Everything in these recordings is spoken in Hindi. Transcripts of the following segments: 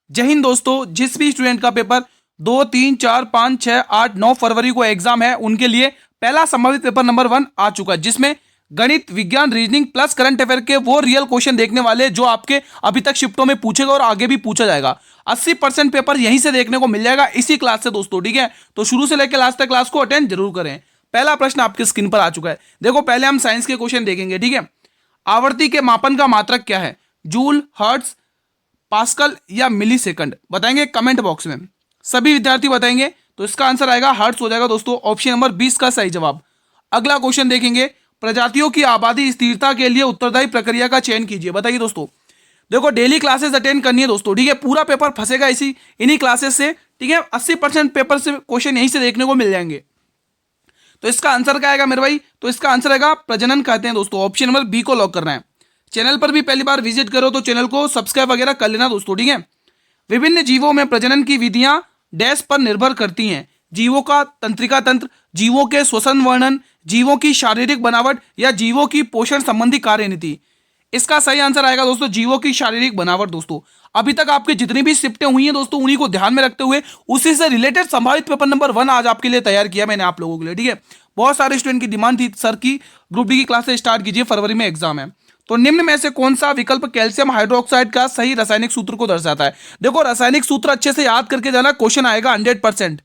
जय हिंद दोस्तों। जिस भी स्टूडेंट का पेपर 2, 3, 4, 5, 6, 8, 9 फरवरी को एग्जाम है, उनके लिए पहला संभावित पेपर नंबर 1 आ चुका है, जिसमें गणित, विज्ञान, रीजनिंग प्लस करंट अफेयर के वो रियल क्वेश्चन देखने वाले जो आपके अभी तक शिफ्टों में पूछेगा और आगे भी पूछा जाएगा। 80% पेपर यहीं से देखने को मिल जाएगा, इसी क्लास से दोस्तों। ठीक है, तो शुरू से लेकर लास्ट तक क्लास को अटेंड जरूर करें। पहला प्रश्न आपकी स्क्रीन पर आ चुका है। देखो, पहले हम साइंस के क्वेश्चन देखेंगे। ठीक है, आवर्ती के मापन का मात्रक क्या है? जूल, हर्ट्ज, पास्कल या मिली सेकंड? बताएंगे कमेंट बॉक्स में। सभी विद्यार्थी बताएंगे, तो इसका आंसर आएगा हर्ट्ज हो जाएगा दोस्तों, ऑप्शन नंबर 20 का सही जवाब। अगला क्वेश्चन देखेंगे, प्रजातियों की आबादी स्थिरता के लिए उत्तरदायी प्रक्रिया का चयन कीजिए। बताइए दोस्तों। देखो, डेली क्लासेस अटेंड करनी है दोस्तों। ठीक है, पूरा पेपर फंसेगा इन्हीं क्लासेस से। ठीक है, 80% पेपर से क्वेश्चन यहीं से देखने को मिल जाएंगे। तो इसका आंसर क्या आएगा मेरे भाई? तो इसका आंसर आएगा प्रजनन कहते हैं दोस्तों, ऑप्शन नंबर बी को लॉक करना है। चैनल पर भी पहली बार विजिट करो तो चैनल को सब्सक्राइब वगैरह कर लेना दोस्तों। ठीक है, विभिन्न जीवों में प्रजनन की विधियां डैश पर निर्भर करती हैं। जीवों का तंत्रिका तंत्र, जीवों के श्वसन वर्णन, जीवों की शारीरिक बनावट या जीवों की पोषण संबंधी कार्यनीति? इसका सही आंसर आएगा दोस्तों जीवों की शारीरिक बनावट। दोस्तों, अभी तक आपकी जितनी भी शिफ्टें हुई हैं दोस्तों, उन्हीं को ध्यान में रखते हुए उसी से रिलेटेड संभावित पेपर नंबर 1 आज आपके लिए तैयार किया मैंने आप लोगों के लिए। ठीक है, बहुत सारे स्टूडेंट की डिमांड थी सर की ग्रुप डी की क्लासेस स्टार्ट कीजिए, फरवरी में एग्जाम है। तो निम्न में से कौन सा विकल्प कैल्शियम हाइड्रोक्साइड का सही रासायनिक सूत्र को दर्शाता है? देखो, रासायनिक सूत्र अच्छे से याद करके जाना, क्वेश्चन आएगा 100%।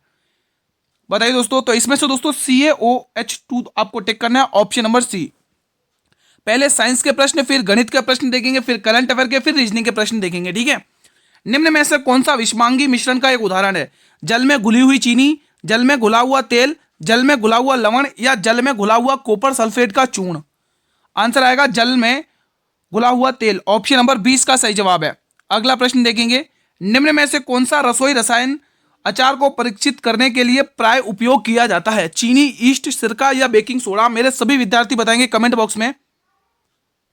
बताइए दोस्तों। तो इसमें से दोस्तों CaOH2 आपको टिक करना है, ऑप्शन नंबर सी। पहले साइंस के प्रश्न, फिर गणित के प्रश्न देखेंगे, फिर करंट अफेयर के, फिर रीजनिंग के प्रश्न देखेंगे। ठीक है, निम्न में से कौन सा विषमांगी मिश्रण का एक उदाहरण है? जल में घुली हुई चीनी, जल में घुला हुआ तेल, जल में घुला हुआ लवण या जल में घुला हुआ कॉपर सल्फेट का चूर्ण? आंसर आएगा जल में घुला हुआ तेल, ऑप्शन नंबर 20 का सही जवाब है। अगला प्रश्न देखेंगे, निम्न में से कौन सा रसोई रसायन अचार को परीक्षित करने के लिए प्राय उपयोग किया जाता है? चीनी, ईस्ट, सिरका या बेकिंग सोडा? मेरे सभी विद्यार्थी बताएंगे कमेंट बॉक्स में।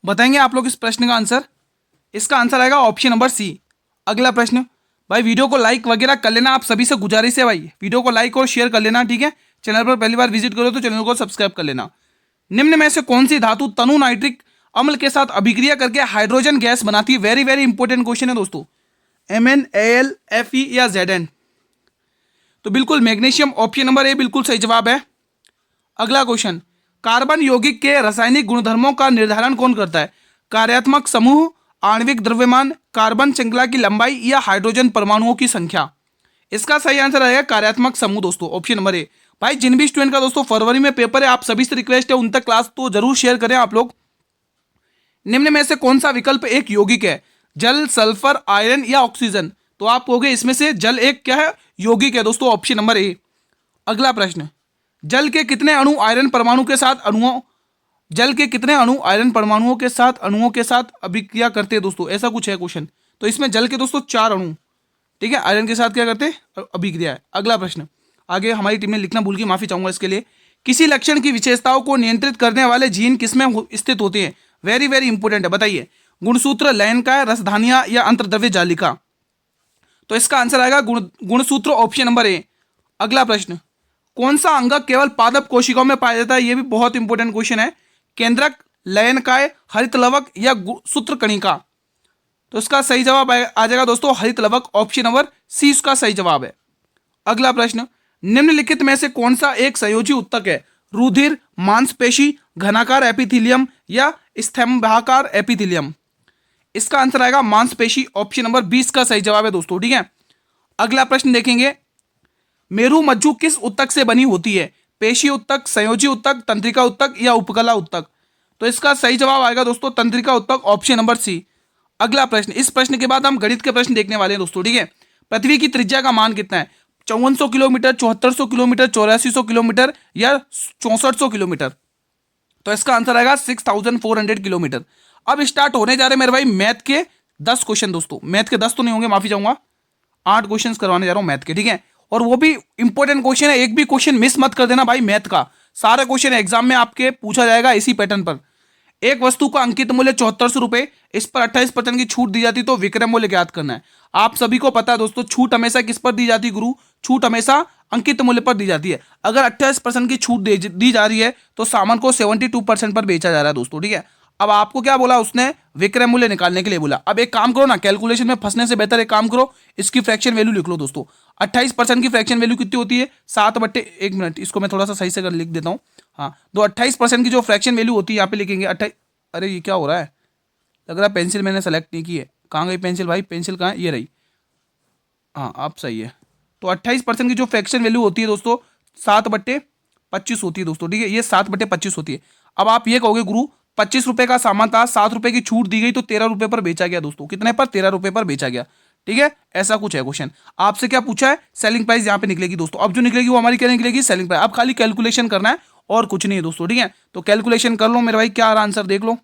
बताएंगे आप लोग इस प्रश्न का आंसर। इसका आंसर आएगा ऑप्शन नंबर सी। अगला प्रश्न, भाई वीडियो को लाइक वगैरह कर लेना, आप सभी से गुजारिश है भाई, वीडियो को लाइक और शेयर कर लेना। ठीक है, चैनल पर पहली बार विजिट करो तो चैनल को सब्सक्राइब कर लेना। निम्न में से कौन सी धातु तनु नाइट्रिक अम्ल के साथ अभिक्रिया करके हाइड्रोजन गैस बनाती है? वेरी वेरी इंपॉर्टेंट क्वेश्चन है दोस्तों। Mn, Al, Fe या Zn? तो बिल्कुल मैग्नीशियम, ऑप्शन नंबर ए बिल्कुल सही जवाब है। अगला क्वेश्चन, कार्बन यौगिक के रासायनिक गुणधर्मों का निर्धारण कौन करता है? कार्यात्मक समूह, आणविक द्रव्यमान, कार्बन श्रृंखला की लंबाई या हाइड्रोजन परमाणुओं की संख्या? इसका सही आंसर आएगा कार्यात्मक समूह दोस्तों, ऑप्शन नंबर ए। भाई, जिन भी स्टूडेंट का दोस्तों फरवरी में पेपर है, आप सभी से रिक्वेस्ट है उन तक क्लास तो जरूर शेयर करें आप लोग। निम्न में से कौन सा विकल्प एक यौगिक है? जल, सल्फर, आयरन या ऑक्सीजन? तो आप कहोगे इसमें से जल एक क्या है? यौगिक है दोस्तों, ऑप्शन नंबर ए। अगला प्रश्न, जल के कितने अणु आयरन परमाणु के साथ अणुओं के साथ अभिक्रिया करते हैं दोस्तों? ऐसा कुछ है क्वेश्चन। तो इसमें जल के दोस्तों 4 अणु, ठीक है, आयरन के साथ क्या करते हैं? अभिक्रिया है। अगला प्रश्न, आगे हमारी टीम ने लिखना भूल गई, माफी चाहूंगा इसके लिए। किसी लक्षण की विशेषताओं को नियंत्रित करने वाले जीन किसमें स्थित होते हैं? वेरी वेरी इंपॉर्टेंट है, बताइए। गुणसूत्र, लयनकाय, रसधानिया या अंतर्द्रव्य जालिका? तो इसका आंसर आएगा गुणसूत्र, ऑप्शन नंबर ए। अगला प्रश्न, कौन सा अंगक केवल पादप कोशिकाओं में पाया जाता है? यह भी बहुत इंपॉर्टेंट क्वेश्चन है। केंद्रक, लयनकाय, हरित लवक या सूत्र कणिका? तो इसका सही जवाब आ जाएगा दोस्तों हरित लवक, ऑप्शन नंबर सी इसका सही जवाब है। अगला प्रश्न, निम्नलिखित में से कौन सा एक संयोजी उत्तक है? रुधिर, मांसपेशी, घनाकार एपिथेलियम या स्तंभाकार एपिथेलियम? इसका आंसर आएगा मांसपेशी, ऑप्शन नंबर 20 का सही जवाब है दोस्तों। ठीक है, अगला प्रश्न देखेंगे, मेरु मज्जु किस उत्तक से बनी होती है? पेशी उत्तक, संयोजी उत्तक, तंत्रिका उत्तक या उपकला उत्तक? तो इसका सही जवाब आएगा दोस्तों तंत्रिका उत्तक, ऑप्शन नंबर सी। अगला प्रश्न, इस प्रश्न के बाद हम गणित के प्रश्न देखने वाले हैं दोस्तों। ठीक है, पृथ्वी की त्रिज्या का मान कितना है? 5400 किलोमीटर, 7400 किलोमीटर, 8400 किलोमीटर या 6400 किलोमीटर? तो इसका आंसर आएगा 6400 किलोमीटर। अब स्टार्ट होने जा रहे हैं मेरे भाई मैथ के 10 क्वेश्चन दोस्तों। मैथ के 10 तो नहीं होंगे, माफी चाहूंगा, 8 क्वेश्चन करवाने जा रहा हूं मैथ के। ठीक है, और वो भी इंपॉर्टेंट क्वेश्चन है, एक भी क्वेश्चन मिस मत कर देना भाई। मैथ का सारा क्वेश्चन एग्जाम में आपके पूछा जाएगा इसी पैटर्न पर। एक वस्तु का अंकित मूल्य 7400 रुपए, इस पर 28% की छूट दी जाती, तो विक्रय मूल्य ज्ञात करना है। आप सभी को पता है दोस्तों, छूट हमेशा किस पर दी जाती है गुरु? छूट हमेशा अंकित मूल्य पर दी जाती है। अगर 28% की छूट दी जा रही है तो सामान को 72% पर बेचा जा रहा है दोस्तों। ठीक है, अब आपको क्या बोला उसने, विक्रय मूल्य निकालने के लिए बोला। अब एक काम करो ना, कैलकुलेशन में फंसने से बेहतर एक काम करो, इसकी फ्रैक्शन वैल्यू लिख लो दोस्तों। 28% की फ्रैक्शन वैल्यू कितनी होती है, 7/1 मिनट, इसको मैं थोड़ा सा सही से कर लिख देता हूँ। हाँ, तो 28% की जो फ्रैक्शन वैल्यू होती है यहाँ पे लिखेंगे 28। अरे ये क्या हो रहा है, लग रहा है पेंसिल मैंने सेलेक्ट नहीं की है। कहाँ गई पेंसिल भाई, पेंसिल कहाँ है, ये रही। हाँ अब सही है। तो 28% की जो फ्रैक्शन वैल्यू होती है दोस्तों 7/25 होती है दोस्तों, ठीक है, ये 7/25 होती है। अब आप ये कहोगे गुरु 25 रुपए का सामान था, 7 रुपए की छूट दी गई तो 13 रुपए पर बेचा गया दोस्तों, कितने पर, 13 रुपए पर बेचा गया, ठीक है, ऐसा कुछ है क्वेश्चन। आपसे क्या पूछा है, सेलिंग प्राइस यहाँ पे निकलेगी दोस्तों। अब जो निकलेगी वो हमारी क्या निकलेगी, सेलिंग प्राइस। अब खाली कैलकुलेशन करना है और कुछ नहीं है दोस्तों, ठीक है। तो कैलकुलेशन कर लो मेरे भाई, क्या आ रहा आंसर देख लो,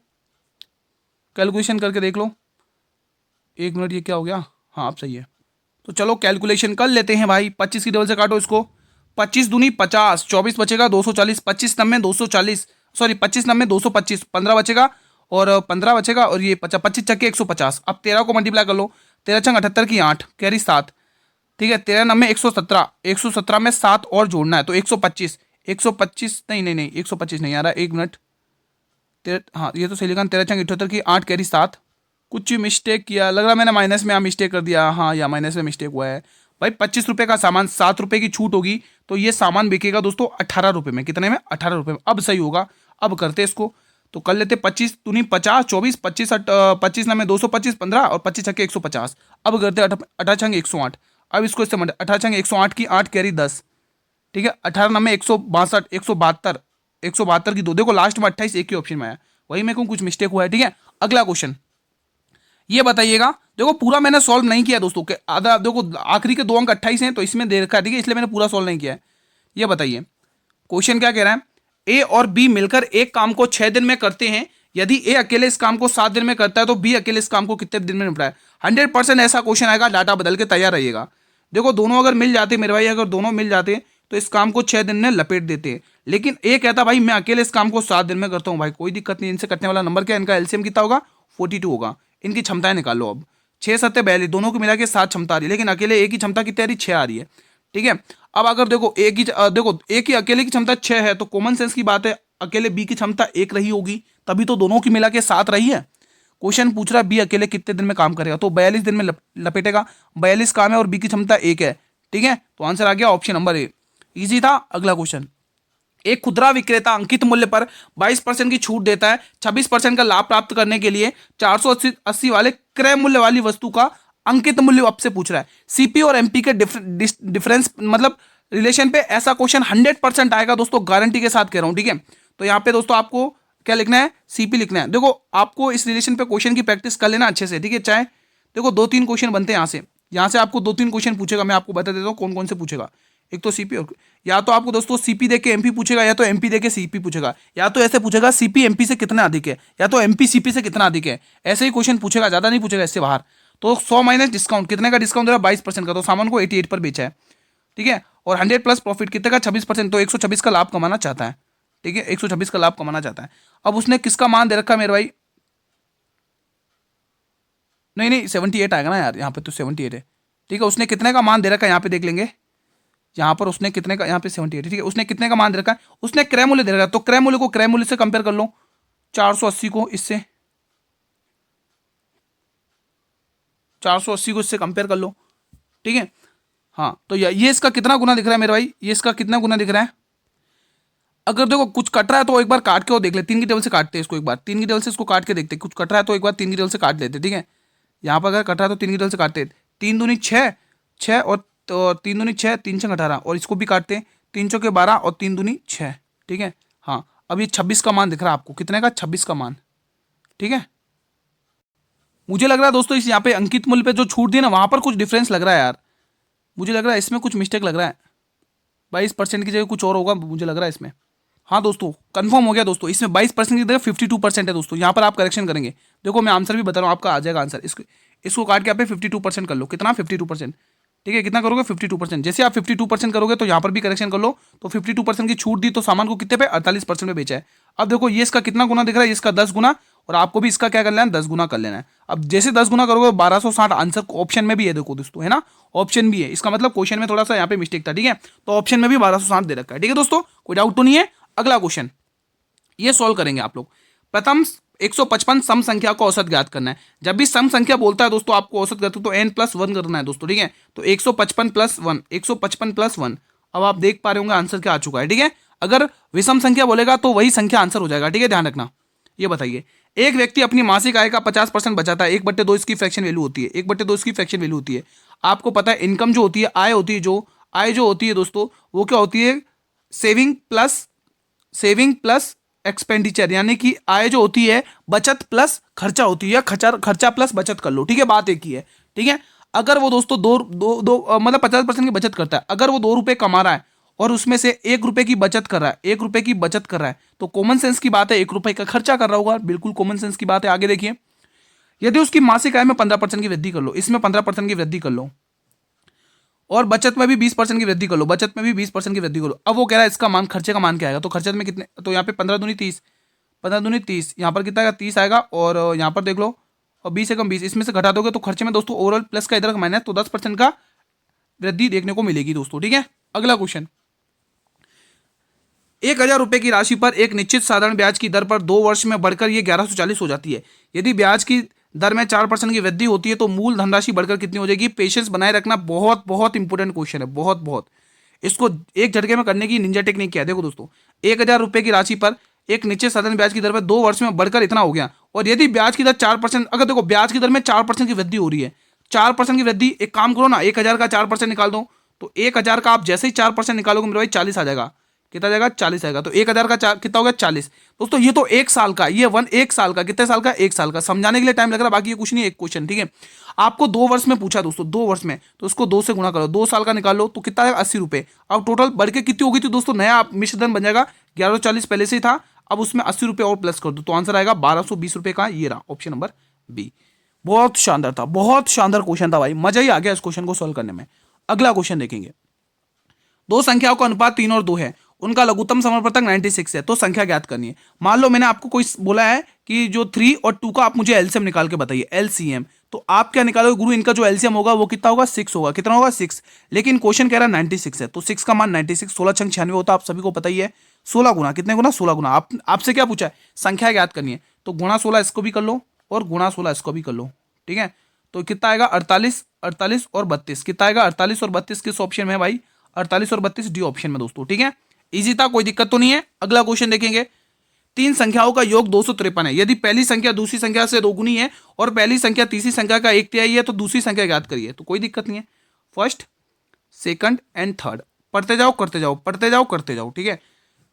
कैलकुलेशन करके देख लो। 1 मिनट, ये क्या हो गया, हाँ अब सही है। तो चलो कैलकुलेशन कर लेते हैं भाई। 25 की डबल से काटो इसको, 25 दूनी 50, 24 बचेगा 240, 25 नब्बे 240, सॉरी 25 नब्बे 225, 15 बचेगा और 15 बचेगा और ये 25 चक्के 150। अब 13 को मल्टीप्लाई कर लो, 13 छंग 78 की 8 कैरी 7, ठीक है, 13 नब्बे 117, 117 में 7 और जोड़ना है तो 125, 125 नहीं नहीं नहीं 125 नहीं आ रहा, 1 मिनट, हाँ ये तो सही लिखा, 13 छंग 78 की 8 कैरी 7। कुछ मिस्टेक किया लग रहा, मैंने माइनस में यहाँ मिस्टेक कर दिया, हाँ या माइनस में मिस्टेक हुआ है भाई। 25 रुपए का सामान, 7 रुपए की छूट होगी तो ये सामान बिकेगा दोस्तों 18 रुपए में, कितने में, 18 रुपए में। अब सही होगा, अब करते इसको, तो कर लेते 25 दूनी 50, 24, 25 में 225, 15 और 25 छक्के 150। अब करते 18 छंग 108। अब इसको इससे 18 छंग 108 की 8 कैरी 10, ठीक है, 18 में 162, 172, 172 की 2, देखो लास्ट में 28 एक ही ऑप्शन में आया, वही मेरे को कुछ मिस्टेक हुआ है, ठीक है। अगला क्वेश्चन ये बताइएगा, देखो पूरा मैंने सॉल्व नहीं किया दोस्तों, के आधा देखो आखिरी के 2 अंक 28 हैं तो इसमें दे रखा है, ठीक है, इसलिए मैंने पूरा सॉल्व नहीं किया है। ये बताइए क्वेश्चन क्या कह रहा है, ए और बी मिलकर एक काम को 6 दिन में करते हैं, यदि ए अकेले इस काम को 7 दिन में करता है तो बी अकेले इस काम को कितने दिन में निपटाए। 100% ऐसा क्वेश्चन आएगा, डाटा बदल के तैयार रहिएगा। देखो दोनों अगर मिल जाते मेरे भाई, अगर दोनों मिल जाते तो इस काम को 6 दिन में लपेट देते, लेकिन ए कहता भाई मैं अकेले इस काम को 7 दिन में करता हूँ, भाई कोई दिक्कत नहीं, इनसे कटने वाला नंबर क्या है, इनका एलसीएम कितना होगा, 42 होगा। इनकी क्षमताएं निकालो, अब 6 7 42, दोनों को मिला के 7 क्षमता आ रही है, लेकिन अकेले एक ही क्षमता कितनी आ रही, 6 आ रही है, ठीक है। अब अगर देखो एक ही देखो एक ही अकेले की क्षमता 6 है तो कॉमन सेंस की बात है अकेले बी की क्षमता 1 रही होगी, तभी तो दोनों की मिला के 7 रही है। क्वेश्चन पूछ रहा है बी अकेले कितने दिन में काम करेगा, तो 42 दिन में लपेटेगा, 42 काम है और बी की क्षमता 1 है, ठीक है, तो आंसर आ गया ऑप्शन नंबर ए, इजी था। अगला क्वेश्चन, एक खुदरा विक्रेता अंकित मूल्य पर 22% की छूट देता है, 26% का लाभ प्राप्त करने के लिए 480 वाले क्रय मूल्य वाली वस्तु का अंकित मूल्य आपसे पूछ रहा है। सीपी और एमपी के डिफरेंस मतलब रिलेशन पे ऐसा क्वेश्चन 100% आएगा दोस्तों, गारंटी के साथ कह रहा हूं, ठीक है। तो यहाँ पे दोस्तों आपको क्या लिखना है, सीपी लिखना है। देखो आपको इस रिलेशन पे क्वेश्चन की प्रैक्टिस कर लेना अच्छे से, ठीक है। चाहे देखो 2-3 क्वेश्चन बनते हैं यहाँ से आपको 2-3 क्वेश्चन पूछेगा, मैं आपको बता देता हूँ कौन कौन से पूछेगा। एक तो सीपी, और या तो आपको दोस्तों सीपी देके एमपी पूछेगा, या तो एमपी देके सीपी पूछेगा, या तो ऐसे पूछेगा सीपी एमपी से कितना अधिक है, या तो एमपी सीपी से कितना अधिक है, ऐसे ही क्वेश्चन पूछेगा, ज्यादा नहीं पूछेगा इससे बाहर। तो 100 माइनस डिस्काउंट, कितने का डिस्काउंट दे रहा है, 22% का, तो सामान को 88 पर बेचा है, ठीक है। और 100 प्लस प्रॉफिट कितने का, 26%, तो 126 का लाभ कमाना चाहता है, ठीक है, 126 का लाभ कमाना चाहता है। अब उसने किसका मान दे रखा है मेरे भाई, नहीं 78 आएगा ना यार, यहाँ पे तो 78 है, ठीक है। उसने कितने का मान दे रखा है यहाँ पे देख लेंगे, यहाँ पर उसने कितने का, यहाँ पे 78, ठीक है, उसने कितने का मान दे रखा है, उसने क्रय मूल्य दे रखा है, तो क्रय मूल्य को क्रय मूल्य से कंपेयर कर लो, 480 को इससे, 480 को इससे कंपेयर कर लो, ठीक है। हाँ तो ये इसका कितना गुना दिख रहा है मेरे भाई, ये इसका कितना गुना दिख रहा है। अगर देखो कुछ कट रहा है तो एक बार काट के वो देख ले, 3 की टेबल से काटते हैं इसको, एक बार 3 की टेबल से इसको काट के देखते, कुछ कट रहा है तो एक बार 3 की टेबल से काट लेते, ठीक है। यहाँ पर अगर कट रहा है तो 3 की टेबल से काटते, 3 दूनी 6, 6 और तो 3 दूनी 6, 3 छंग 18, और इसको भी काटते हैं, 3 चौके 12 और 3 दूनी 6, ठीक है। हाँ अब ये 26 का मान दिख रहा है आपको, कितने का, 26 का मान, ठीक है। मुझे लग रहा है दोस्तों इस यहाँ पे अंकित मूल्य पे जो छूट दी ना वहाँ पर कुछ डिफरेंस लग रहा है यार, मुझे लग रहा है इसमें कुछ मिस्टेक लग रहा है, 22% की जगह कुछ और होगा मुझे लग रहा है इसमें। हाँ दोस्तों कंफर्म हो गया दोस्तों, इसमें 22% की जगह 52% है दोस्तों, यहाँ पर आप करेक्शन करेंगे। देखो मैं आंसर भी बता रहा हूँ, आपका आ जाएगा आंसर, इसको काट के आप 52% कर लो, कितना 52%, ठीक है। कितना करोगे 52%, जैसे आप 52% करोगे तो यहाँ पर भी करेक्शन कर लो, तो 52% की छूट दी तो सामान को कितने पे 48% में बेचा है। अब देखो ये इसका कितना गुना दिख रहा है, इसका 10 गुना, और आपको भी इसका क्या कर लेना है, 10 गुना कर लेना है। अब जैसे 10 गुना करोगे 1260 आंसर ऑप्शन में भी है, देखो दोस्तों है ना, ऑप्शन भी है, इसका मतलब क्वेश्चन में थोड़ा सा यहाँ पे मिस्टेक था, ठीक है। तो ऑप्शन में भी 1260 दे रखा है, ठीक है दोस्तों, कोई डाउट तो नहीं है। अगला क्वेश्चन ये सॉल्व करेंगे आप लोग। प्रथम 155 सम संख्या को औसत ज्ञात करना है। जब भी सम संख्या बोलता है दोस्तों आपको औसत करते तो n+1 करना है दोस्तों, ठीक है। तो 155+1, 155+1। अब आप देख पा रहे होंगे आंसर क्या आ चुका है, ठीक है। अगर विषम संख्या बोलेगा तो वही संख्या आंसर हो जाएगा, ठीक है, ध्यान रखना। ये बताइए, एक व्यक्ति अपनी मासिक आय का 50% बचाता है, 1/2 इसकी फ्रैक्शन वैल्यू होती है, 1/2 इसकी फ्रैक्शन वैल्यू होती है। आपको पता है इनकम जो होती है, आय होती है, जो होती है दोस्तों, वो क्या होती है, सेविंग प्लस एक्सपेंडिचर, यानी कि आय जो होती है बचत प्लस खर्चा होती है, खर्चा प्लस बचत कर लो, ठीक है, बात एक ही है, ठीक है। अगर वो दोस्तों मतलब 50% की बचत करता है, अगर वो 2 रुपए कमा रहा है और उसमें से 1 रुपए की बचत कर रहा है, 1 रुपए की बचत कर रहा है, तो कॉमन सेंस की बात है 1 रुपए का खर्चा कर रहा होगा, बिल्कुल कॉमन सेंस की बात है। आगे देखिए, यदि उसकी मासिक आय में 15% की वृद्धि कर लो, इसमें 15% की वृद्धि कर लो, और बचत में भी 20% की वृद्धि कर लो, बचत में भी 20% की वृद्धि कर लो। अब वो कह रहा है इसका मान, खर्चे का मान क्या आएगा, तो खर्चे में कितने, तो यहाँ पे 15 दूनी 30, 15 दूनी 30, यहाँ पर कितना आएगा 30 आएगा, और यहाँ पर देख लो, और 20 से कम 20, इसमें से घटा दोगे तो खर्चे में दोस्तों ओवरऑल प्लस का इधर माइनस, तो 10% का वृद्धि देखने को मिलेगी दोस्तों, ठीक है। अगला क्वेश्चन, 1,000 रुपए की राशि पर एक निश्चित साधारण ब्याज की दर पर 2 वर्ष में बढ़कर ये 1140 हो जाती है। यदि ब्याज की दर में 4% की वृद्धि होती है तो मूल धनराशि बढ़कर कितनी हो जाएगी। पेशेंस बनाए रखना, बहुत बहुत इंपॉर्टेंट क्वेश्चन है, बहुत बहुत। इसको एक झटके में करने की निंजा टेक्निक क्या है, देखो दोस्तों, 1,000 रुपए की राशि पर एक निश्चित साधारण ब्याज की दर पर 2 वर्ष में बढ़कर इतना हो गया, और यदि ब्याज की दर 4%, अगर देखो ब्याज की दर में 4% की वृद्धि हो रही है, 4% की वृद्धि, एक काम करो ना, 1,000 का 4% निकाल दो, तो 1,000 का आप जैसे ही 4% निकालोगे मेरे भाई 40 आ जाएगा। कितना जाएगा, 40 आएगा। तो 1,000 का कितना हो गया, 40। दोस्तों ये तो 1 साल का, ये 1 साल का, कितने साल का, 1 साल का। समझाने के लिए टाइम लग रहा है, बाकी ये कुछ नहीं, एक क्वेश्चन, ठीक है। आपको 2 वर्ष में पूछा दोस्तों, 2 वर्ष में, तो उसको 2 से गुणा करो, 2 साल का निकाल लो, तो कितना आएगा, 80 रुपए। अब टोटल बढ़ के कितनी होगी थी दोस्तों, नया मिश्रधन बन जाएगा, 1140 पहले से ही था, अब उसमें 80 रुपए और प्लस कर दो, तो आंसर आएगा 1220 रुपए का। ये रहा ऑप्शन नंबर बी। बहुत शानदार था, बहुत शानदार क्वेश्चन था भाई, मजा ही आ गया इस क्वेश्चन को सोल्व करने में। अगला क्वेश्चन देखेंगे, 2 संख्याओं का अनुपात 3 और 2 है, उनका लघुत्तम समापवर्तक 96 है, तो संख्या ज्ञात करनी है। मान लो मैंने आपको कोई बोला है कि जो 3 और 2 का आप मुझे एलसीएम निकाल के बताइए, एलसीएम, तो आप क्या निकालोगे गुरु, इनका जो एलसीएम होगा वो कितना होगा, 6 होगा। कितना होगा, 6। लेकिन क्वेश्चन कह रहा है 96 है, तो 6 का मान 96, 16 छंग 96 होता है, आप सभी को पता ही है। 16 गुना, कितने गुना, 16 गुना। आपसे क्या पूछा है, संख्या ज्ञात करनी है, तो गुणा 16 इसको भी कर लो और गुणा 16 इसको भी कर लो, ठीक है। तो कितना आएगा, 48, 48 और 32, कितना आएगा, 48 और 32 किस ऑप्शन में है भाई, 48 और 32 डी ऑप्शन में दोस्तों, ठीक है। इजी था, कोई दिक्कत तो नहीं है। अगला क्वेश्चन देखेंगे, 3 संख्याओं का योग 253 है, यदि पहली संख्या दूसरी संख्या से दोगुनी है और पहली संख्या तीसरी संख्या का 1/3 है, तो दूसरी संख्या ज्ञात करिए। तो कोई दिक्कत नहीं है, फर्स्ट, सेकंड एंड थर्ड, पढ़ते जाओ करते जाओ, पढ़ते जाओ करते जाओ, ठीक है।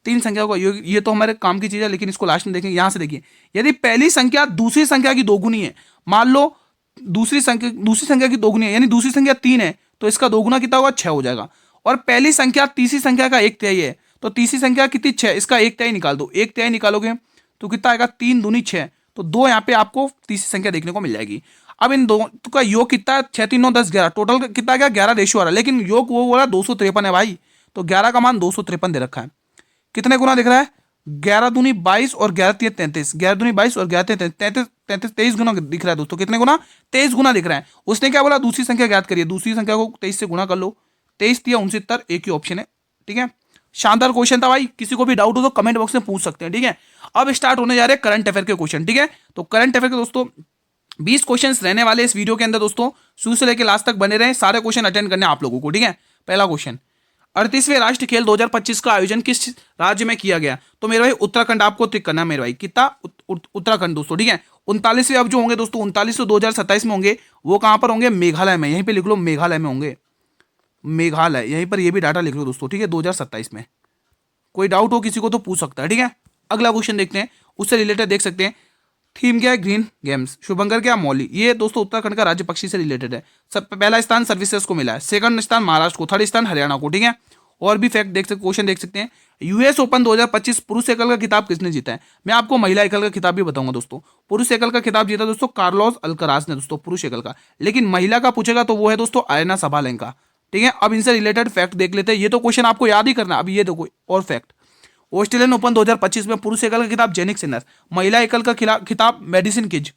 3 संख्याओं का योग, ये तो हमारे काम की चीज है, लेकिन इसको लास्ट में देखेंगे। यहां से देखिए, यदि पहली संख्या दूसरी संख्या की दोगुनी है, मान लो दूसरी संख्या की दोगुनी है, यानी दूसरी संख्या 3 है, तो इसका दोगुना कितना होगा, 6 हो जाएगा। और पहली संख्या तीसरी संख्या का 1/3 है, तो तीसरी संख्या कितनी, 6, इसका 1/3 निकाल दो, 1/3 निकालोगे तो कितना आएगा, 3 दूनी 6, तो 2 यहाँ पे आपको तीसरी संख्या देखने को मिल जाएगी। अब इन दोनों का योग कितना है, 6 3 9 10 11, टोटल कितना गया 11 रेशियो आ रहा है, लेकिन योग वो बोला 253 है भाई, तो 11 का मान 253 दे रखा है। कितने गुना दिख रहा है, 11 दूनी 22 और 11 3 33, 11 दूनी 22 और 11 3 33, 23 गुना दिख रहा है दोस्तों। कितने गुना, 23 गुना दिख रहा है। उसने क्या बोला, दूसरी संख्या ज्ञात करिए, दूसरी संख्या को 23 से गुणा कर लो, 23 3 69, एक ही ऑप्शन है, ठीक है। शानदार क्वेश्चन था भाई, किसी को भी डाउट हो तो कमेंट बॉक्स में पूछ सकते हैं, ठीक है। अब स्टार्ट होने जा रहे हैं करंट अफेयर के क्वेश्चन, ठीक है। तो करंट अफेयर के दोस्तों 20 क्वेश्चंस रहने वाले इस वीडियो के अंदर दोस्तों, शुरू से लेकर लास्ट तक बने रहे, सारे क्वेश्चन अटेंड करने आप लोगों को, ठीक है। पहला क्वेश्चन, 38वें राष्ट्रीय खेल 2025 का आयोजन किस राज्य में किया गया, तो मेरे भाई उत्तराखंड आपको टिक करना है मेरे भाई, कितना, उत्तराखंड दोस्तों, ठीक है। 39वें अब जो होंगे दोस्तों, 39 तो 2027 में होंगे, वो कहां पर होंगे, मेघालय में, यहीं पे लिख लो, मेघालय में होंगे, मेघालय, यहीं पर ये भी डाटा लिख लो दोस्तों, ठीक है, 2027 में। कोई डाउट हो किसी को तो पूछ सकता है, ठीक है। अगला क्वेश्चन देखते हैं, उससे रिलेटेड देख सकते हैं, थीम क्या है, ग्रीन गेम्स, शुभंकर क्या, मौली, ये दोस्तों उत्तराखंड का राज्य पक्षी से रिलेटेड है। सब पहला स्थान सर्विसेज को मिला है, सेकंड स्थान महाराष्ट्र को, थर्ड स्थान हरियाणा को, ठीक है। और भी फैक्ट देख सकते, क्वेश्चन देख सकते हैं, यूएस ओपन 2025 पुरुष एकल का खिताब किसने जीता है। मैं आपको महिला एकल का खिताब भी बताऊंगा दोस्तों। पुरुष एकल का खिताब जीता दोस्तों कार्लोस अल्कराज ने दोस्तों, पुरुष एकल का। लेकिन महिला का पूछेगा तो वो है दोस्तों आयना सबालेंका, ठीक है। अब इनसे रिलेटेड फैक्ट देख लेते हैं, ये तो क्वेश्चन आपको याद ही करना। अब ये देखो और फैक्ट, ऑस्ट्रेलियन ओपन 2025 में पुरुष एकल का खिताब जेनिक सिनर, महिला एकल का खिताब मेडिसिन किज।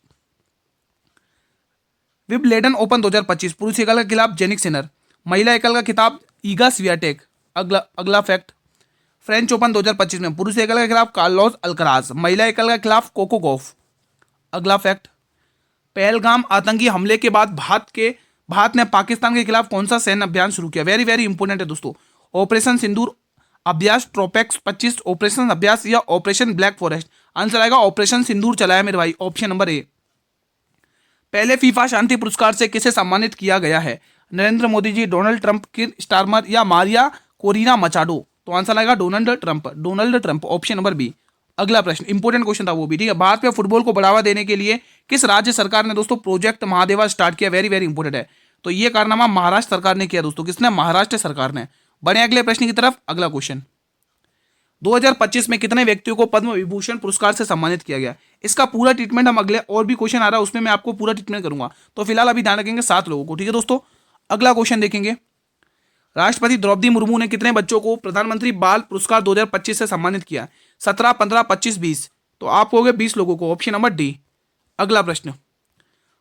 विंबलडन ओपन 2025 पुरुष एकल का खिताब जेनिक सिनर, महिला एकल का खिताब ईगा स्वियाटेक। अगला फैक्ट, फ्रेंच ओपन 2025 में पुरुष एकल के खिलाफ कार्लोस अल्कराज, महिला एकल के खिलाफ कोको गॉफ। अगला फैक्ट, पहलगाम आतंकी हमले के बाद भारत ने पाकिस्तान के खिलाफ कौन सा सैन्य अभियान शुरू किया? वेरी वेरी इंपोर्टेंट है दोस्तों। ऑपरेशन सिंदूर, अभ्यास ट्रोपेक्स 25, ऑपरेशन अभ्यास या ऑपरेशन ब्लैक फॉरेस्ट? आंसर आएगा ऑपरेशन सिंदूर चलाया मेरे भाई, ऑप्शन नंबर ए। पहले फीफा शांति पुरस्कार से किसे सम्मानित किया गया है? Narendra Modi ji, Donald Trump, Keir Starmer या मारिया कोरिना मचाडो? तो आंसर आएगा Donald Trump, option number B. अगला प्रश्न इंपोर्टेंट क्वेश्चन था वो भी, ठीक है। भारत में फुटबॉल को बढ़ावा देने के लिए किस राज्य सरकार ने दोस्तों प्रोजेक्ट महादेवा स्टार्ट किया? वेरी वेरी इंपोर्टेंट है। तो ये कारनामा महाराष्ट्र सरकार ने किया दोस्तों। किसने? महाराष्ट्र सरकार ने। बढ़े अगले प्रश्न की तरफ। अगला क्वेश्चन, 2025 में कितने व्यक्तियों को पद्म विभूषण पुरस्कार से सम्मानित किया गया? इसका पूरा ट्रीटमेंट हम अगले और भी क्वेश्चन आ रहा है उसमें मैं आपको पूरा ट्रीटमेंट करूंगा। तो फिलहाल अभी ध्यान रखेंगे 7 लोगों को, ठीक है दोस्तों। अगला क्वेश्चन देखेंगे, राष्ट्रपति द्रौपदी मुर्मू ने कितने बच्चों को प्रधानमंत्री बाल पुरस्कार 2025 से सम्मानित किया? 17, 15, 25, 20? तो आप हो गए 20 लोगों को, ऑप्शन नंबर डी। अगला प्रश्न,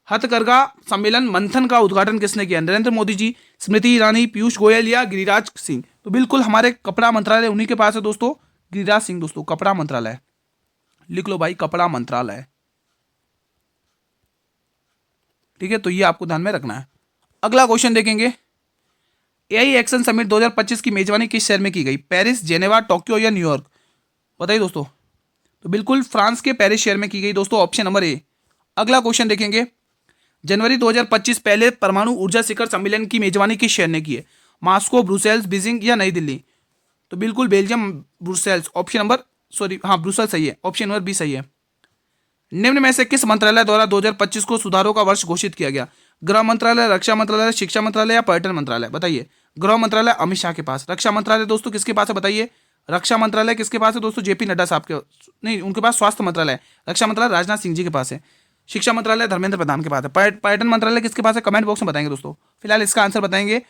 हथकरघा सम्मेलन मंथन का उद्घाटन किसने किया? नरेंद्र मोदी जी, स्मृति ईरानी, पीयूष गोयल या गिरिराज सिंह? तो बिल्कुल हमारे कपड़ा मंत्रालय उन्हीं के पास है दोस्तों, गिरिराज सिंह दोस्तों, कपड़ा मंत्रालय। लिख लो भाई, कपड़ा मंत्रालय, ठीक है। तो ये आपको ध्यान में रखना है। अगला क्वेश्चन देखेंगे, एआई एक्शन समिट 2025 की मेजबानी किस शहर में की गई? पेरिस, जेनेवा, टोक्यो या न्यूयॉर्क? बताइए दोस्तों। तो बिल्कुल फ्रांस के पेरिस शहर में की गई दोस्तों, ऑप्शन नंबर ए। अगला क्वेश्चन देखेंगे, जनवरी 2025 पहले परमाणु ऊर्जा शिखर सम्मेलन की मेजबानी किस शहर ने की है? मॉस्को, ब्रुसेल्स, बीजिंग या नई दिल्ली? तो बिल्कुल Belgium, Brussels, option number Brussels सही है, ऑप्शन नंबर बी सही है। निम्न में से किस मंत्रालय द्वारा 2025 को सुधारों का वर्ष घोषित किया गया? गृह मंत्रालय, रक्षा मंत्रालय, शिक्षा मंत्रालय या पर्यटन मंत्रालय? बताइए। गृह मंत्रालय अमित शाह के पास, रक्षा मंत्रालय दोस्तों किसके पास है बताइए? रक्षा मंत्रालय किसके पास है दोस्तों? जेपी नड्डा साहब के, नहीं उनके पास स्वास्थ्य मंत्रालय। रक्षा मंत्रालय राजनाथ सिंह जी के पास है। शिक्षा मंत्रालय धर्मेंद्र प्रधान के पास है। पर्यटन मंत्रालय किसके पास है? कमेंट बॉक्स में बताएंगे दोस्तों। फिलहाल इसका आंसर बताएंगे,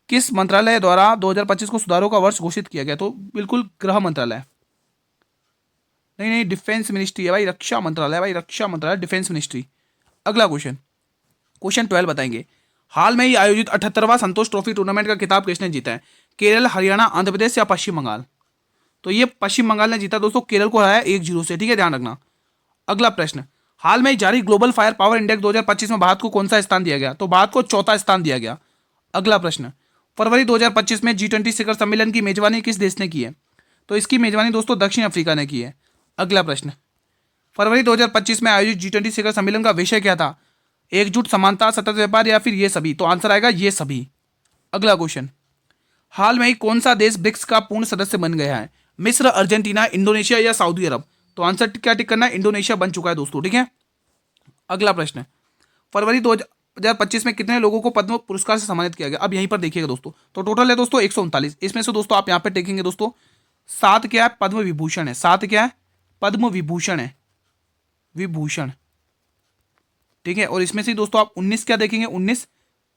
किस मंत्रालय द्वारा 2025 को सुधारों का वर्ष घोषित किया गया? तो बिल्कुल गृह मंत्रालय, नहीं डिफेंस मिनिस्ट्री है भाई, रक्षा मंत्रालय भाई, रक्षा मंत्रालय, डिफेंस मिनिस्ट्री। अगला क्वेश्चन, क्वेश्चन 12 बताएंगे, हाल में ही आयोजित 78वां संतोष ट्रॉफी टूर्नामेंट का खिताब किसने जीता है? केरल, हरियाणा, आंध्र प्रदेश या पश्चिम बंगाल? तो ये पश्चिम बंगाल ने जीता दोस्तों, केरल को हराया 1-0 से, ठीक है, ध्यान रखना। अगला प्रश्न, हाल में ही जारी ग्लोबल फायर पावर इंडेक्स 2025 में भारत को कौन सा स्थान दिया गया? तो भारत को 4था स्थान दिया गया। अगला प्रश्न, फरवरी 2025 में G20 शिखर सम्मेलन की मेजबानी किस देश ने की है? तो इसकी मेजबानी दोस्तों दक्षिण अफ्रीका ने की है। अगला प्रश्न, फरवरी 2025 में आयोजित G20 शिखर सम्मेलन का विषय क्या था? एकजुट, समानता, सतत व्यापार या फिर ये सभी? तो आंसर आएगा ये सभी। अगला क्वेश्चन, हाल में ही कौन सा देश ब्रिक्स का पूर्ण सदस्य बन गया है? मिस्र, अर्जेंटीना, इंडोनेशिया या सऊदी अरब? तो आंसर क्या टिक करना है? इंडोनेशिया बन चुका है दोस्तों, ठीक है। अगला प्रश्न, फरवरी 2025 में कितने लोगों को पद्म पुरस्कार से सम्मानित किया गया? अब यहीं पर देखिएगा दोस्तों, तो टोटल है दोस्तों 139। इसमें से दोस्तों आप यहाँ पे देखेंगे दोस्तों 7 क्या है? पद्म विभूषण है। 7 क्या है? पद्म विभूषण है, विभूषण, ठीक है। और इसमें से दोस्तों आप 19 क्या देखेंगे? 19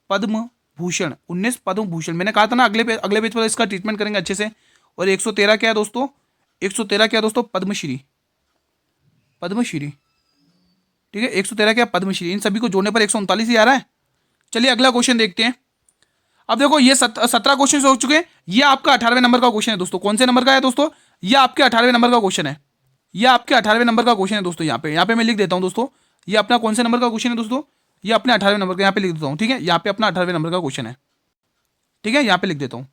पद्म भूषण, 19 पद्म भूषण। मैंने कहा था ना अगले पेज पर इसका ट्रीटमेंट करेंगे अच्छे से। और 113 क्या है दोस्तों? 113 क्या है दोस्तों? पद्मश्री, पद्मश्री, ठीक है। 113 क्या? पद्मश्री। इन सभी को जोड़ने पर 139 ही आ रहा है। चलिए अगला क्वेश्चन देखते हैं। अब देखो ये 17 क्वेश्चन हो चुके हैं। ये आपका 18वें नंबर का क्वेश्चन है दोस्तों। कौन से नंबर का है दोस्तों? ये आपके 18वें नंबर का क्वेश्चन है। ये आपके 18वें नंबर का क्वेश्चन है दोस्तों। यहाँ पे मैं लिख देता हूँ दोस्तों, ये अपना कौन से नंबर का क्वेश्चन है दोस्तों? ये अपने 18वें नंबर का यहाँ पे लिख देता हूँ, ठीक है। यहाँ पे अपना 18वें नंबर का क्वेश्चन है, ठीक है, यहाँ पे लिख देता हूँ,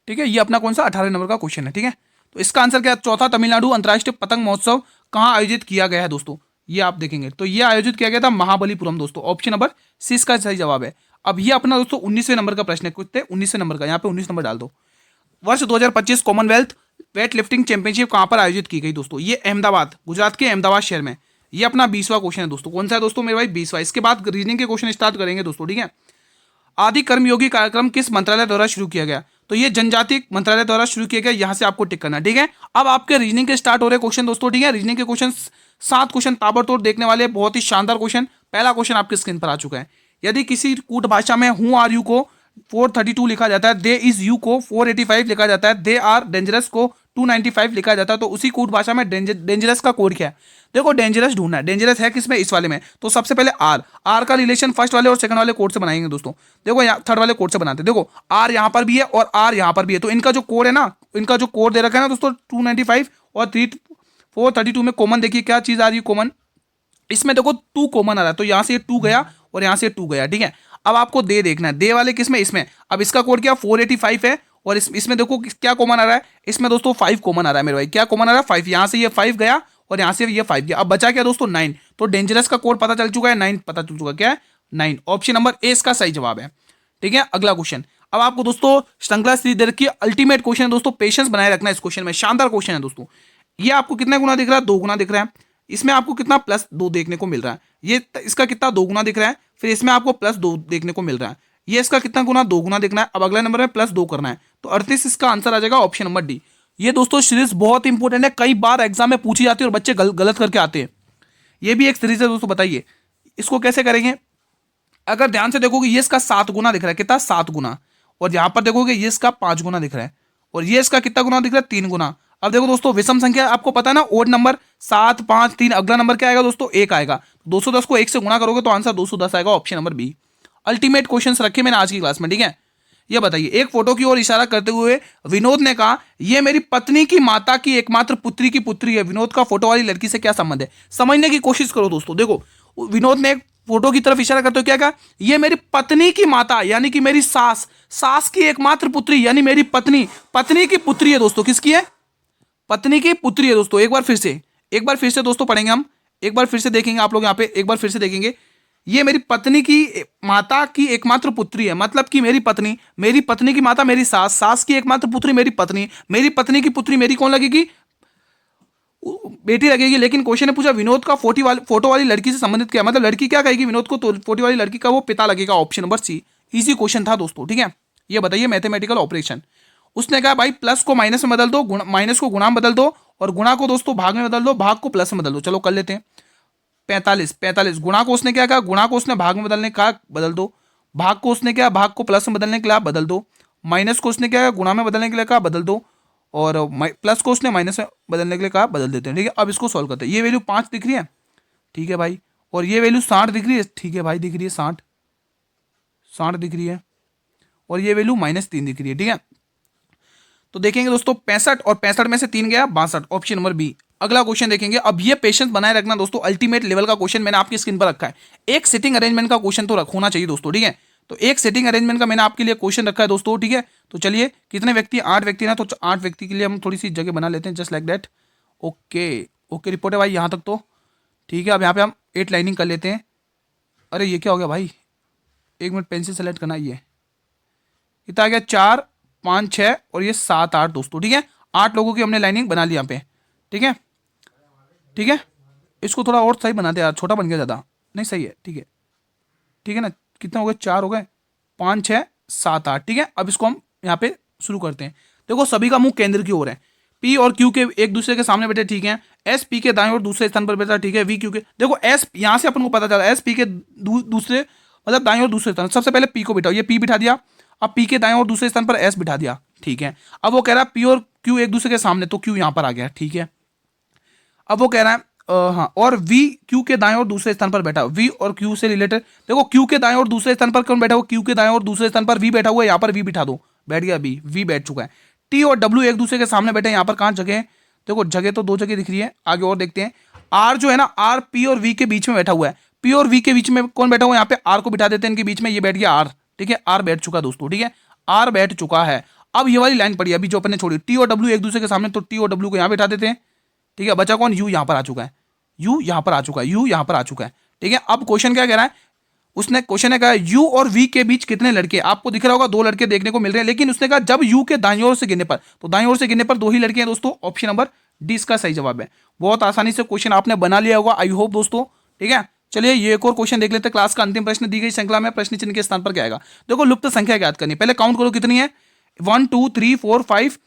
ठीक है। ये अपना कौन सा 18वें नंबर का क्वेश्चन है, ठीक है। तो इसका आंसर क्या है? चौथा तमिलनाडु अंतर्राष्ट्रीय पतंग महोत्सव कहाँ आयोजित किया गया है दोस्तों? ये आप देखेंगे तो ये आयोजित किया गया था महाबलीपुरम दोस्तों। ऑप्शन नंबर सी इसका सही जवाब है। अब ये अपना दोस्तों 19वें नंबर का प्रश्न है। कितने? 19वें नंबर का, यहाँ पे 19 नंबर डाल दो। वर्ष 2025 कॉमनवेल्थ वेट लिफ्टिंग चैंपियनशिप कहाँ पर आयोजित की गई दोस्तों? ये अहमदाबाद, गुजरात के अहमदाबाद शहर में। ये अपना 20वां क्वेश्चन है दोस्तों। कौन सा है दोस्तों मेरे भाई? 20वां। इसके बाद रीजनिंग के क्वेश्चन स्टार्ट करेंगे दोस्तों, ठीक है। आदि कर्मयोगी कार्यक्रम किस मंत्रालय द्वारा शुरू किया गया? तो ये जनजातीय मंत्रालय द्वारा शुरू किया गया। यहां से आपको टिक करना, ठीक है। अब आपके रीजनिंग के स्टार्ट हो रहे क्वेश्चन दोस्तों, ठीक है। रीजनिंग के क्वेश्चन 7 क्वेश्चन ताबड़तोड़ देखने वाले, बहुत ही शानदार क्वेश्चन। पहला क्वेश्चन आपके स्क्रीन पर आ चुका है। यदि किसी कूट भाषा में हु आर यू को 432 लिखा जाता है, दे इज यू को 485 लिखा जाता है, दे आर डेंजरस को 295 लिखा जाता है, तो उसी कोड भाषा में डेंजरस का कोड क्या है? देखो डेंजरस ढूंढना है। डेंजरस है किसमें? इस वाले में। तो सबसे पहले आर का रिलेशन फर्स्ट वाले और सेकंड वाले कोड से बनाएंगे दोस्तों। देखो यहाँ थर्ड वाले कोड से बनाते हैं। देखो आर यहाँ पर भी है और आर यहाँ पर भी है, तो इनका जो कोड है ना, इनका जो कोड दे रखा है ना दोस्तों 295 और 432 में कॉमन देखिए क्या चीज आ रही है कॉमन, इसमें देखो 2 कॉमन आ रहा है, तो यहां से 2 गया और यहां से 2 गया, ठीक है। अब आपको दे देखना है, दे वाले किसमें? इसमें। अब इसका कोड क्या 485 है और इसमें देखो क्या कॉमन आ रहा है, इसमें दोस्तों 5 कॉमन आ रहा है मेरे भाई। क्या कॉमन आ रहा है? 5। यहां से ये 5 गया और यहां से ये 5 गया। अब बचा क्या दोस्तों? 9। तो डेंजरस का कोड पता चल चुका है, 9 पता चल चुका। क्या है? 9। ऑप्शन नंबर ए इसका सही जवाब है, ठीक है। अगला क्वेश्चन, अब आपको दोस्तों श्रृंखला सीरीज दे रखी है, अल्टीमेट क्वेश्चन है दोस्तों, पेशेंस बनाए रखना है इस क्वेश्चन में। शानदार क्वेश्चन है दोस्तों। ये आपको कितना गुना दिख रहा है? 2 गुना दिख रहा है। इसमें आपको कितना +2 देखने को मिल रहा है। ये इसका कितना 2 गुना दिख रहा है, फिर इसमें आपको +2 देखने को मिल रहा है। ये इसका कितना गुना? 2 गुना देखना है। अब अगला नंबर में +2 करना है, तो 38 इसका आंसर आ जाएगा ऑप्शन नंबर डी। ये दोस्तों सीरीज बहुत इंपॉर्टेंट है, कई बार एग्जाम में पूछी जाती है और बच्चे गलत करके आते हैं। ये भी एक सीरीज है दोस्तों। बताइए इसको कैसे करेंगे? अगर ध्यान से देखोगे ये इसका 7 गुना दिख रहा है, कितना? 7 गुना। और यहां पर देखोगे ये इसका 5 गुना दिख रहा है, और ये इसका कितना गुना दिख रहा है? 3 गुना। अब देखो दोस्तों विषम संख्या आपको पता है ना, ओड नंबर 7 5 3, अगला नंबर क्या आएगा दोस्तों? 1 आएगा। 210 को 1 से गुणा करोगे तो आंसर 210 आएगा, option number B. Ultimate questions रखे मैंने आज की क्लास में, ठीक है। ये बताइए, एक फोटो की ओर इशारा करते हुए विनोद ने कहा, यह मेरी पत्नी की माता की एकमात्र पुत्री की पुत्री है। विनोद का फोटो वाली लड़की से क्या संबंध है? समझने की कोशिश करो दोस्तों। देखो विनोद ने एक फोटो की तरफ इशारा करते हुए क्या कहा? यह मेरी पत्नी की माता यानी कि मेरी सास की एकमात्र पुत्री यानी मेरी पत्नी की पुत्री है दोस्तों। किसकी है? पत्नी की पुत्री है दोस्तों। एक बार फिर से दोस्तों पढ़ेंगे हम, एक बार फिर से देखेंगे आप लोग यहाँ पे, एक बार फिर से देखेंगे। ये मेरी पत्नी की माता की एकमात्र पुत्री है, मतलब कि मेरी पत्नी की माता मेरी सास की एकमात्र पुत्री मेरी पत्नी की पुत्री मेरी कौन लगेगी? बेटी लगेगी। लेकिन क्वेश्चन ने पूछा विनोद का फोटो वाली लड़की से संबंधित क्या, मतलब लड़की क्या कहेगी विनोद को? तो फोटो वाली लड़की का वो पिता लगेगा, option number C. Easy question था दोस्तों, ठीक है। ये बताइए मैथमेटिकल ऑपरेशन। उसने कहा भाई प्लस को माइनस में बदल दो, माइनस को गुणा में बदल दो, और गुणा को दोस्तों भाग में बदल दो, भाग को प्लस में बदल दो। चलो कर लेते हैं। 45 गुणा को उसने क्या कहा? गुणा को उसने भाग में बदलने का बदल दो। भाग को उसने क्या? भाग को प्लस में बदलने के लिए बदल दो। माइनस को उसने क्या? गुणा में बदलने के लिए कहा, बदल दो। और प्लस को उसने माइनस में बदलने के लिए कहा, बदल देते हैं, ठीक है। अब इसको सॉल्व करते हैं। ये वैल्यू 5 दिख रही है, ठीक है भाई, और ये वैल्यू 60 दिख रही है, ठीक है भाई, दिख रही है 60 दिख रही है, और ये वैल्यू -3 दिख रही है, ठीक है। तो देखेंगे दोस्तों 65 और 65 में से 3 गया 62, ऑप्शन नंबर बी। अगला क्वेश्चन देखेंगे। अब ये पेशेंस बनाए रखना दोस्तों, अल्टीमेट लेवल का क्वेश्चन मैंने आपकी स्क्रीन पर रखा है। एक सिटिंग अरेंजमेंट का क्वेश्चन तो होना चाहिए दोस्तों, ठीक है। तो एक सिटिंग अरेंजमेंट का मैंने आपके लिए क्वेश्चन रखा है दोस्तों, ठीक है। तो चलिए कितने व्यक्ति? 8 व्यक्ति ना, तो 8 व्यक्ति के लिए हम थोड़ी सी जगह बना लेते हैं, just like that. Okay report है भाई यहाँ तक तो ठीक है। अब यहाँ पे हम 8 लाइनिंग कर लेते हैं। अरे ये क्या हो गया भाई, 1 मिनट, पेंसिल सेलेक्ट करना। ये कितना आ गया? 4 5 6 और ये 7 8 दोस्तों, ठीक है। 8 लोगों की हमने लाइनिंग बना ली यहाँ पे, ठीक है। इसको थोड़ा और सही बना दे यार, छोटा बन गया ज़्यादा। नहीं सही है, ठीक है ना। कितना हो गया? 4 हो गए, 5 6 7 8, ठीक है। अब इसको हम यहाँ पे शुरू करते हैं। देखो सभी का मुंह केंद्र की ओर है। पी और क्यू के एक दूसरे के सामने बैठे, ठीक है। एस पी के दाएं और दूसरे स्थान पर बैठा, ठीक है। वी क्यू के, देखो एस यहाँ से अपन को पता चला एस पी के दूसरे मतलब दाएं और दूसरे स्थान। सबसे पहले पी को बिठाओ, ये पी बिठा दिया। अब पी के दाएं और दूसरे स्थान पर एस बिठा दिया, ठीक है। अब वो कह रहा है पी और क्यू एक दूसरे के सामने, तो क्यू यहाँ पर आ गया, ठीक है। अब वो कह रहा है हाँ, और वी क्यू के दाएं और दूसरे स्थान पर बैठा। वी और क्यू से रिलेटेड देखो, क्यू के दाएं और दूसरे स्थान पर कौन बैठा हुआ? क्यू के दाएं और दूसरे स्थान पर वी बैठा हुआ है, यहाँ पर वी बिठा दो, बैठ गया बी, वी बैठ चुका है। टी और डब्ल्यू एक दूसरे के सामने बैठे, यहाँ पर कहाँ जगह है? देखो जगह तो 2 जगह दिख रही है। आगे और देखते हैं। आर जो है ना, आर पी और वी के बीच में बैठा हुआ है। पी और वी के बीच में कौन बैठा हुआ है? यहाँ पे आर को बिठा देते हैं इनके बीच में, ये बैठ गया आर, ठीक है। आर बैठ चुका दोस्तों, ठीक है, आर बैठ चुका है। अब ये वाली लाइन पड़ी अभी जो अपन ने छोड़ी, टी और डब्ल्यू एक दूसरे के सामने, तो टी और डब्ल्यू को यहाँ बैठा देते हैं, ठीक है। बचा कौन? यू यहाँ पर आ चुका है, यू यहाँ पर आ चुका है, यू यहाँ पर आ चुका है, ठीक है। अब क्वेश्चन क्या कह रहा है? उसने क्वेश्चन ने कहा यू और वी के बीच कितने लड़के? आपको दिख रहा होगा 2 लड़के देखने को मिल रहे हैं, लेकिन उसने कहा जब यू के दाईं ओर से गिरने पर, तो दाईं ओर से गिरने पर 2 ही लड़के हैं दोस्तों, ऑप्शन नंबर डी इसका सही जवाब है। बहुत आसानी से क्वेश्चन आपने बना लिया होगा, आई होप दोस्तों, ठीक है। चलिए ये एक और क्वेश्चन देख लेते हैं। क्लास का अंतिम प्रश्न दी गई श्रृंखला में प्रश्न चिन्ह के स्थान पर क्या आएगा? देखो लुप्त संख्या ज्ञात करनी, पहले काउंट करो कितनी है। 1 2 3 4 5,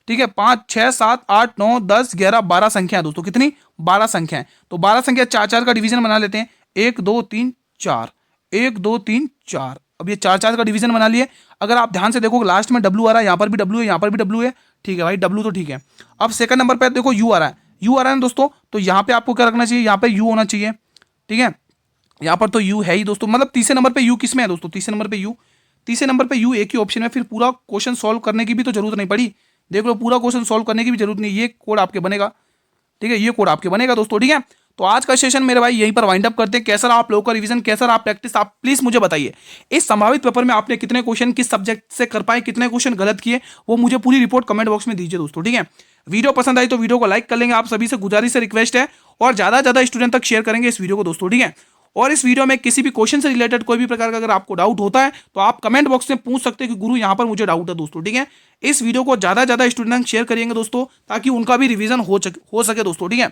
ठीक है, 5 6 7 8 9 10 11 12 संख्या है दोस्तों। कितनी? 12 संख्या है। तो 12 संख्या 4 4 का डिवीजन बना लेते हैं। 1 2 3 4, 1 2 3 4, अब ये 4 4 का डिवीजन बना लिए। अगर आप ध्यान से देखो लास्ट में डब्ल्यू आ रहा है, यहाँ पर भी डब्ल्यू है, यहाँ पर भी डब्ल्यू है, ठीक है भाई, डब्ल्यू तो ठीक है। अब सेकंड नंबर पे देखो यू आ रहा है, यू आ रहा है ना दोस्तों, तो यहाँ पे आपको क्या रखना चाहिए, यहाँ पे यू होना चाहिए, ठीक है। यहाँ पर तो यू है ही दोस्तों, मतलब तीसरे नंबर पे यू किस में है दोस्तों, तीसरे नंबर पे यू, तीसरे नंबर पे यू एक ही ऑप्शन में, फिर पूरा क्वेश्चन सॉल्व करने की भी तो जरूरत नहीं पड़ी। देख लो, पूरा क्वेश्चन सॉल्व करने की भी जरूरत नहीं, ये कोड आपके बनेगा, ठीक है, ये कोड आपके बनेगा दोस्तों, ठीक है। तो आज का सेशन मेरे भाई यहीं पर वाइंड अप करते हैं। कैसा रहा आप लोगों का रिवीजन, कैसा रहा प्रैक्टिस, आप प्लीज मुझे बताइए। इस संभावित पेपर में आपने कितने क्वेश्चन किस सब्जेक्ट से कर पाए, कितने क्वेश्चन गलत किए, वो मुझे पूरी रिपोर्ट कमेंट बॉक्स में दीजिए दोस्तों, ठीक है। वीडियो पसंद आई तो वीडियो को लाइक कर लेंगे, आप सभी से गुजारिश से रिक्वेस्ट है, और ज्यादा से ज्यादा स्टूडेंट तक शेयर करेंगे इस वीडियो को दोस्तों, ठीक है। और इस वीडियो में किसी भी क्वेश्चन से रिलेटेड कोई भी प्रकार का अगर आपको डाउट होता है तो आप कमेंट बॉक्स में पूछ सकते हैं कि गुरु यहाँ पर मुझे डाउट है दोस्तों, ठीक है। इस वीडियो को ज्यादा से ज्यादा स्टूडेंट शेयर करेंगे दोस्तों, ताकि उनका भी रिवीजन हो सके दोस्तों, ठीक है।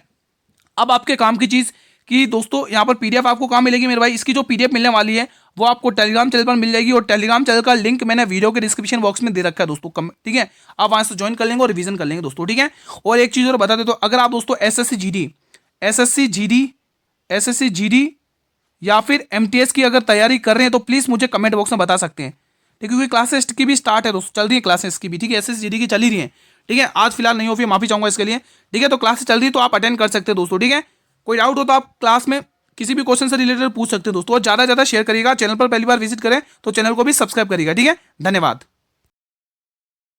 अब आपके काम की चीज कि दोस्तों यहाँ पर पीडीएफ आपको कहाँ मिलेगी मेरे भाई, इसकी जो पीडीएफ मिलने वाली है वो आपको टेलीग्राम चैनल पर मिल जाएगी, और टेलीग्राम चैनल का लिंक मैंने वीडियो के डिस्क्रिप्शन बॉक्स में दे रखा है दोस्तों, ठीक है। आप वहां से ज्वाइन कर लेंगे और रिवीजन कर लेंगे दोस्तों, ठीक है। और एक चीज और बता दे, तो अगर आप दोस्तों एसएससी जीडी या फिर एमटीएस की अगर तैयारी कर रहे हैं तो प्लीज मुझे कमेंट बॉक्स में बता सकते हैं, ठीक है, क्योंकि क्लासेस की भी स्टार्ट है दोस्तों, चल रही है क्लासेस की भी, ठीक है, एसएससी की चल ही रही है, ठीक है। आज फिलहाल नहीं हो, फिर माफी चाहूंगा इसके लिए, ठीक है। तो क्लासेस चल रही है तो आप अटेंड कर सकते हैं दोस्तों, ठीक है। कोई डाउट हो तो आप क्लास में किसी भी क्वेश्चन से रिलेटेड पूछ सकते हैं दोस्तों, और ज्यादा से ज्यादा शेयर करिएगा, चैनल पर पहली बार विजिट करें तो चैनल को भी सब्सक्राइब करिएगा, ठीक है। धन्यवाद।